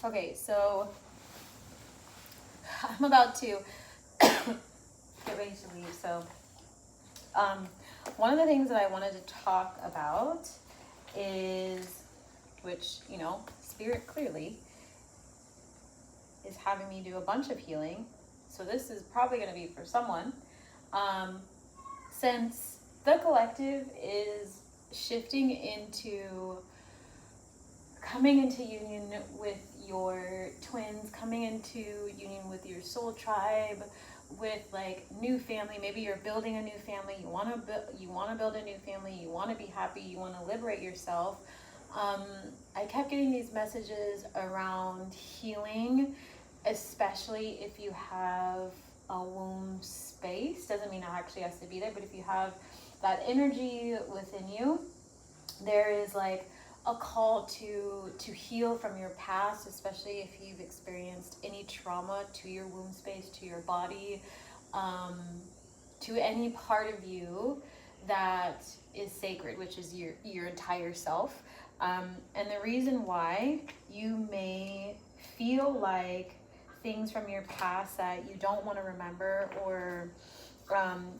Okay, so I'm about to get ready to leave. So, one of the things that I wanted to talk about is, which, Spirit clearly is having me do a bunch of healing. So this is probably going to be for someone. Since the collective is shifting into coming into union with your twins, coming into union with your soul tribe, with like new family. Maybe you're building a new family. You want to build a new family. You want to be happy. You want to liberate yourself. I kept getting these messages around healing, especially if you have a womb space. Doesn't mean it actually has to be there, but if you have that energy within you, there is like a call to heal from your past, especially if you've experienced any trauma to your womb space, to your body, to any part of you that is sacred, which is your entire self. And the reason why you may feel like things from your past that you don't want to remember, or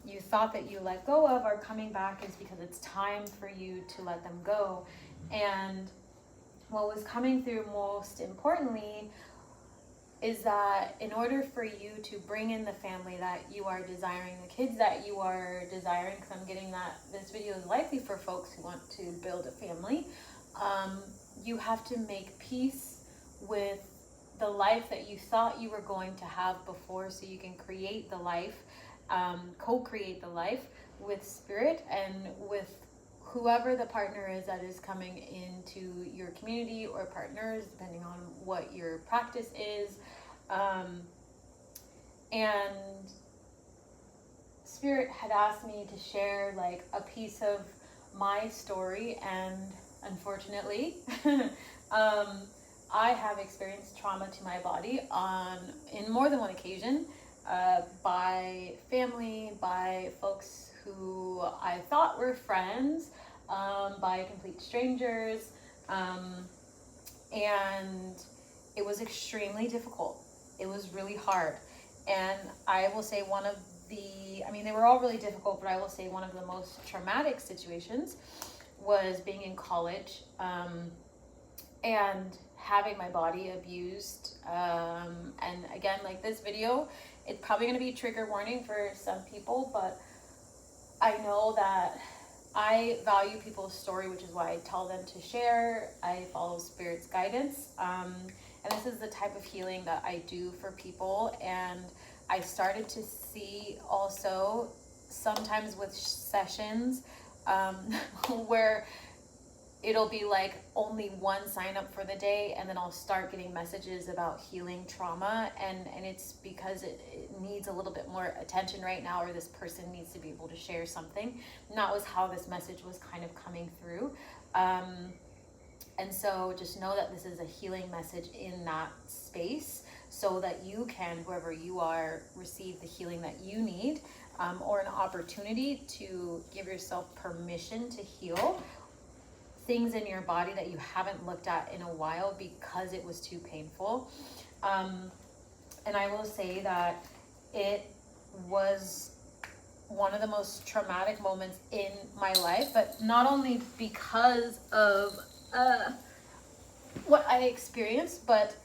you thought that you let go of, are coming back is because it's time for you to let them go. And what was coming through most importantly is that in order for you to bring in the family that you are desiring, the kids that you are desiring, because I'm getting that this video is likely for folks who want to build a family, you have to make peace with the life that you thought you were going to have before, so you can create the life, co-create the life with spirit and with whoever the partner is that is coming into your community, or partners, depending on what your practice is. And Spirit had asked me to share like a piece of my story, and unfortunately, I have experienced trauma to my body in more than one occasion, by family, by folks who I thought were friends, by complete strangers, and it was extremely difficult. It was really hard. And I will say they were all really difficult, but I will say one of the most traumatic situations was being in college, and having my body abused. And again, like this video, it's probably going to be trigger warning for some people, but I know that I value people's story, which is why I tell them to share. I follow Spirit's guidance. And this is the type of healing that I do for people. And I started to see also sometimes with sessions, where it'll be like only one sign up for the day, and then I'll start getting messages about healing trauma, and it's because it needs a little bit more attention right now, or this person needs to be able to share something. And that was how this message was kind of coming through. And so just know that this is a healing message in that space, so that you can, whoever you are, receive the healing that you need, or an opportunity to give yourself permission to heal things in your body that you haven't looked at in a while because it was too painful. And I will say that it was one of the most traumatic moments in my life, but not only because of what I experienced, but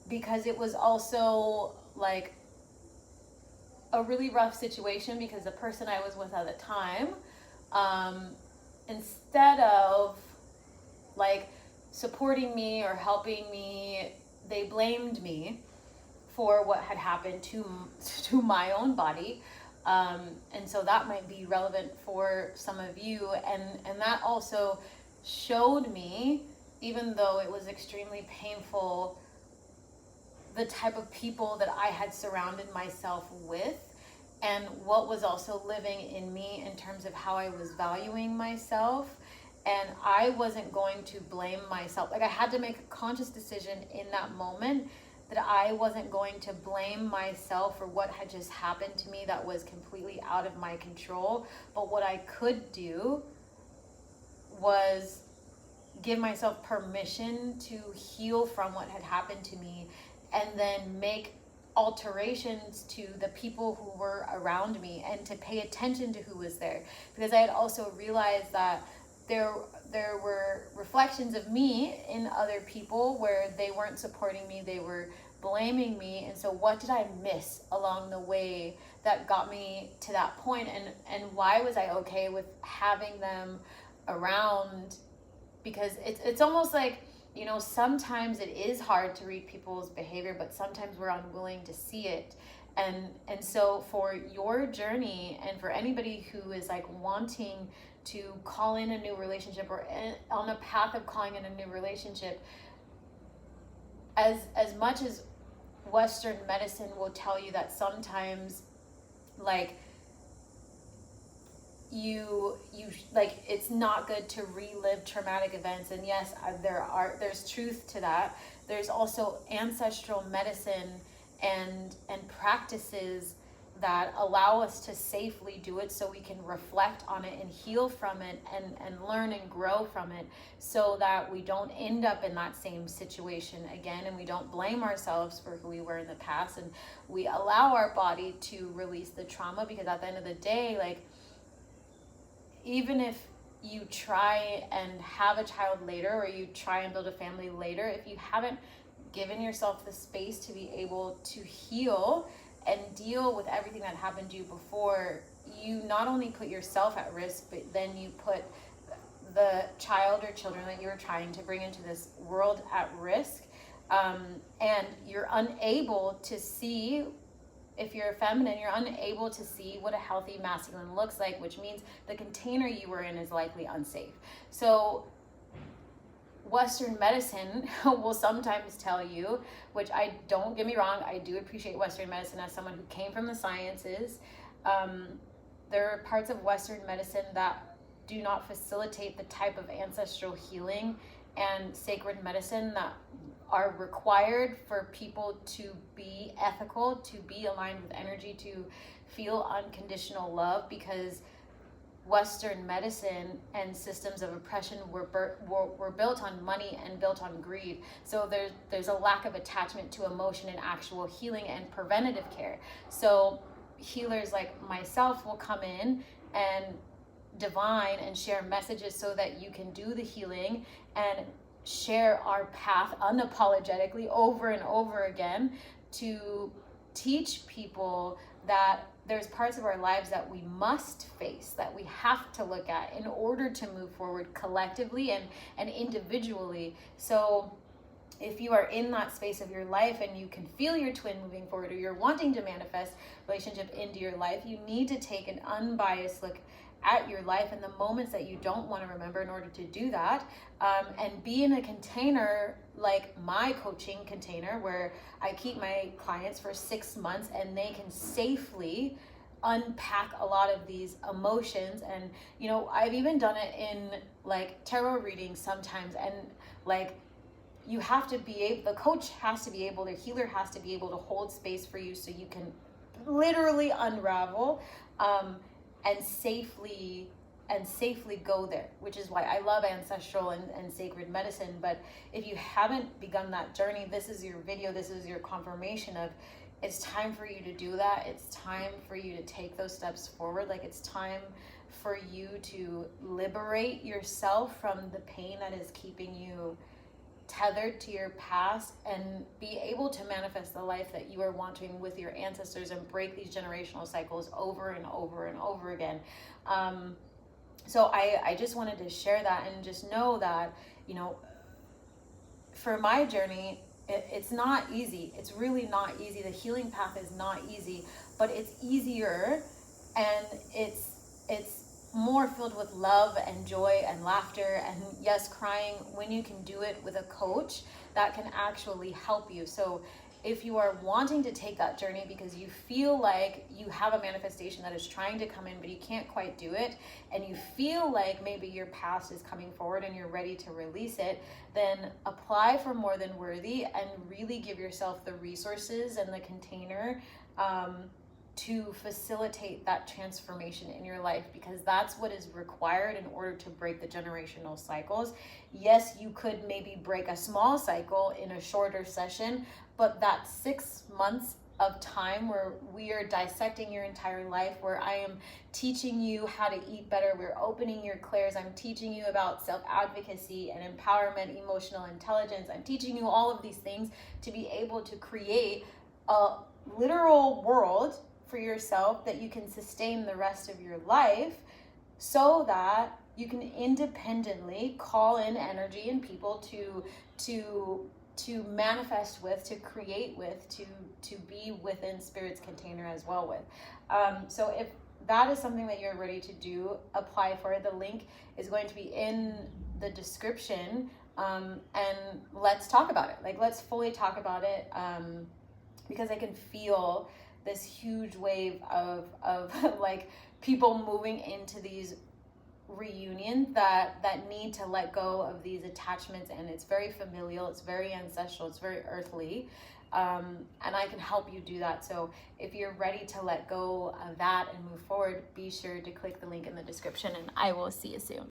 because it was also like a really rough situation, because the person I was with at the time, instead of like supporting me or helping me, they blamed me for what had happened to my own body. And so that might be relevant for some of you. And that also showed me, even though it was extremely painful, the type of people that I had surrounded myself with, and what was also living in me in terms of how I was valuing myself. And I wasn't going to blame myself. Like, I had to make a conscious decision in that moment that I wasn't going to blame myself for what had just happened to me that was completely out of my control. But what I could do was give myself permission to heal from what had happened to me, and then make alterations to the people who were around me, and to pay attention to who was there, because I had also realized that there were reflections of me in other people where they weren't supporting me, they were blaming me. And so what did I miss along the way that got me to that point, and why was I okay with having them around? Because it's almost like, you know, sometimes it is hard to read people's behavior, but sometimes we're unwilling to see it. And so for your journey, and for anybody who is like wanting to call in a new relationship, or on a path of calling in a new relationship, as much as Western medicine will tell you that sometimes, like, you like, it's not good to relive traumatic events, and yes, there's truth to that. There's also ancestral medicine and practices that allow us to safely do it, so we can reflect on it and heal from it, and learn and grow from it, so that we don't end up in that same situation again, and we don't blame ourselves for who we were in the past, and we allow our body to release the trauma. Because at the end of the day, like, even if you try and have a child later, or you try and build a family later, if you haven't given yourself the space to be able to heal and deal with everything that happened to you before, you not only put yourself at risk, but then you put the child or children that you're trying to bring into this world at risk. And you're unable to see, if you're feminine, you're unable to see what a healthy masculine looks like, which means the container you were in is likely unsafe. So Western medicine will sometimes tell you, which don't get me wrong, I do appreciate Western medicine as someone who came from the sciences. There are parts of Western medicine that do not facilitate the type of ancestral healing and sacred medicine that are required for people to be ethical, to be aligned with energy, to feel unconditional love, because Western medicine and systems of oppression were built on money and built on greed. So there's a lack of attachment to emotion and actual healing and preventative care. So healers like myself will come in and divine and share messages so that you can do the healing and share our path unapologetically over and over again, to teach people that there's parts of our lives that we must face, that we have to look at in order to move forward collectively and individually. So if you are in that space of your life and you can feel your twin moving forward, or you're wanting to manifest relationship into your life, you need to take an unbiased look at your life and the moments that you don't want to remember in order to do that, and be in a container like my coaching container, where I keep my clients for 6 months and they can safely unpack a lot of these emotions. And you know, I've even done it in like tarot readings sometimes, and like, you have to be able, the coach has to be able, the healer has to be able to hold space for you so you can literally unravel and safely go there, which is why I love ancestral and sacred medicine. But if you haven't begun that journey, this is your video, this is your confirmation of, it's time for you to do that. It's time for you to take those steps forward. Like, it's time for you to liberate yourself from the pain that is keeping you tethered to your past, and be able to manifest the life that you are wanting with your ancestors, and break these generational cycles over and over and over again. So I just wanted to share that, and just know that, you know, for my journey, it's not easy. It's really not easy. The healing path is not easy, but it's easier, and it's more filled with love and joy and laughter, and yes, crying, when you can do it with a coach that can actually help you. So if you are wanting to take that journey because you feel like you have a manifestation that is trying to come in, but you can't quite do it, and you feel like maybe your past is coming forward and you're ready to release it, then apply for More Than Worthy and really give yourself the resources and the container to facilitate that transformation in your life, because that's what is required in order to break the generational cycles. Yes, you could maybe break a small cycle in a shorter session, but that 6 months of time where we are dissecting your entire life, where I am teaching you how to eat better, we're opening your clairs, I'm teaching you about self-advocacy and empowerment, emotional intelligence, I'm teaching you all of these things to be able to create a literal world for yourself that you can sustain the rest of your life, so that you can independently call in energy and people to manifest with, to create with, to be within Spirit's container as well with. So if that is something that you're ready to do, apply for it. The link is going to be in the description, and let's talk about it. Like, let's fully talk about it, because I can feel this huge wave of like people moving into these reunions that need to let go of these attachments, and it's very familial, it's very ancestral, it's very earthly, and I can help you do that. So if you're ready to let go of that and move forward, be sure to click the link in the description, and I will see you soon.